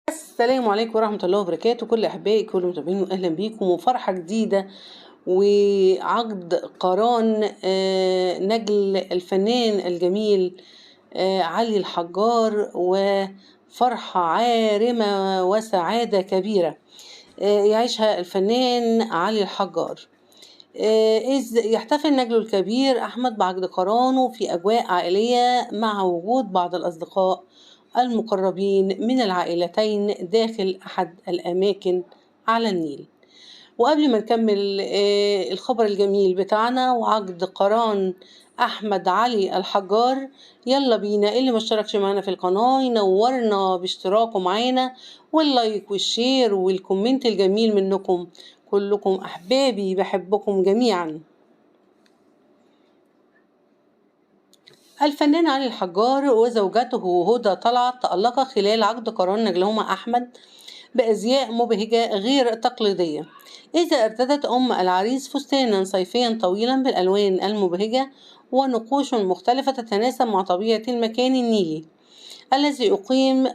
السلام عليكم ورحمة الله وبركاته. كل أحبائي كل متابعين أهلا بيكم وفرحة جديدة وعقد قران نجل الفنان الجميل علي الحجار، وفرحة عارمة وسعادة كبيرة يعيشها الفنان علي الحجار. إذ يحتفل نجله الكبير أحمد بعقد قرانه في أجواء عائلية مع وجود بعض الأصدقاء المقربين من العائلتين داخل أحد الأماكن على النيل. وقبل ما نكمل الخبر الجميل بتاعنا وعقد قران أحمد علي الحجار، يلا بينا اللي ما اشتركش معانا في القناة ينورنا باشتراكه معانا واللايك والشير والكومنت الجميل منكم. كلكم أحبابي بحبكم جميعا. الفنان علي الحجار وزوجته هدى طلعت تألقا خلال عقد قران نجلهما أحمد بأزياء مبهجة غير تقليدية، إذا ارتدت أم العريس فستانا صيفيا طويلا بالألوان المبهجة ونقوش مختلفة تتناسب مع طبيعة المكان النيلي الذي أقيم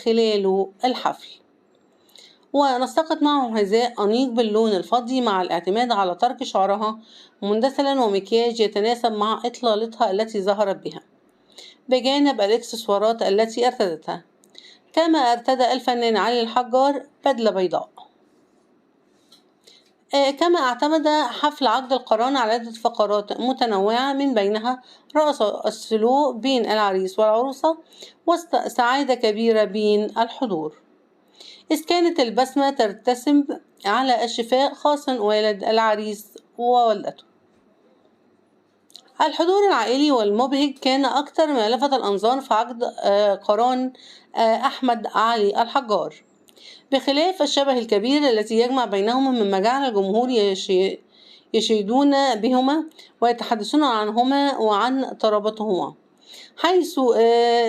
خلاله الحفل. ونسقت معه حذاء أنيق باللون الفضي مع الاعتماد على ترك شعرها مندثلا ومكياج يتناسب مع إطلالتها التي ظهرت بها، بجانب الإكسسوارات التي ارتدتها. كما ارتدى الفنان علي الحجار بدلة بيضاء. كما اعتمد حفل عقد القران على عدة فقرات متنوعة، من بينها رقص السلو بين العريس والعروسة وسط سعادة كبيرة بين الحضور، إذ كانت البسمة ترتسم على الشفاء، خاصة والد العريس ووالدته. الحضور العائلي والمبهج كان أكثر ما لفت الأنظار في عقد قران أحمد علي الحجار، بخلاف الشبه الكبير الذي يجمع بينهما مما جعل الجمهور يشيدون بهما ويتحدثون عنهما وعن ترابطهما، حيث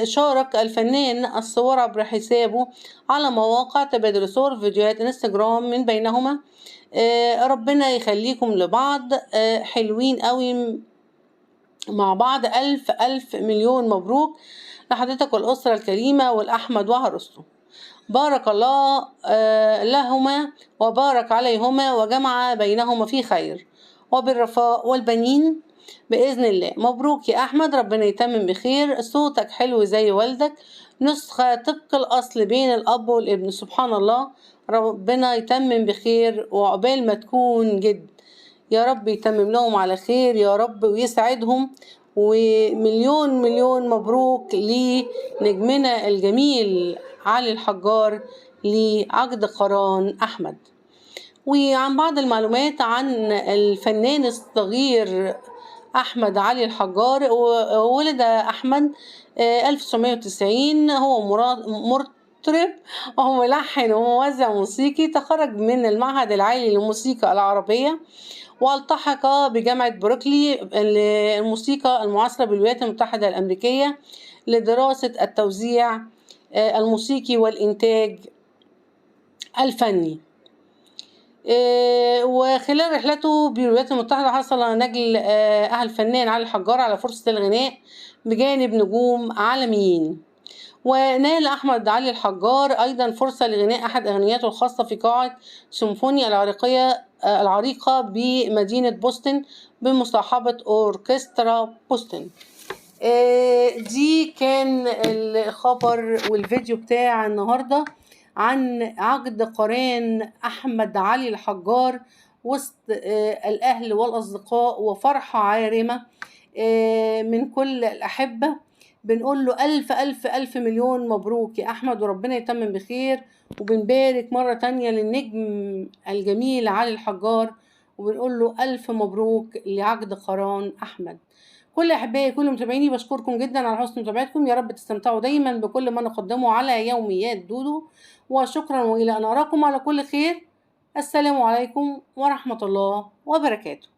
شارك الفنان الصور عبر حسابه على مواقع تبادل صور فيديوهات انستجرام من بينهما ربنا يخليكم لبعض، حلوين قوي مع بعض، ألف ألف مليون مبروك لحضرتك والأسرة الكريمة والأحمد وعروسته. بارك الله لهما وبارك عليهما وجمع بينهما في خير وبالرفاء والبنين بإذن الله. مبروك يا أحمد، ربنا يتمم بخير، صوتك حلو زي والدك، نسخة طبق الأصل بين الأب والابن، سبحان الله. ربنا يتمم بخير وعقبال ما تكون جد يا رب يتمم لهم على خير يا رب ويسعدهم، ومليون مليون مبروك لنجمنا الجميل علي الحجار لعقد قران أحمد. وعن بعض المعلومات عن الفنان الصغير أحمد علي الحجار، ولد أحمد 1990، هو مطرب وملحن وموزع موسيقي، تخرج من المعهد العالي للموسيقى العربية والتحق بجامعة بروكلي للموسيقى المعاصرة بالولايات المتحدة الأمريكية لدراسة التوزيع الموسيقي والإنتاج الفني. وخلال رحلته بالولايات المتحدة حصل نجل الفنان علي الحجار على فرصة الغناء بجانب نجوم عالميين. ونال أحمد علي الحجار أيضا فرصة لغناء أحد أغنياته الخاصة في قاعة سيمفونيا العريقة بمدينة بوسطن بمصاحبة أوركسترا بوسطن. دي كان الخبر والفيديو بتاع النهاردة عن عقد قران أحمد علي الحجار وسط الأهل والأصدقاء، وفرحة عارمة من كل الأحبة. بنقول له ألف ألف ألف مليون مبروك يا أحمد وربنا يتمم بخير، وبنبارك مرة تانية للنجم الجميل علي الحجار وبنقول له ألف مبروك لعقد قران أحمد. كل أحبائي كل متابعيني بشكركم جدا على حسن متابعتكم، يا رب تستمتعوا دايما بكل ما نقدمه على يوميات دودو، وشكرا وإلى أن أراكم على كل خير. السلام عليكم ورحمة الله وبركاته.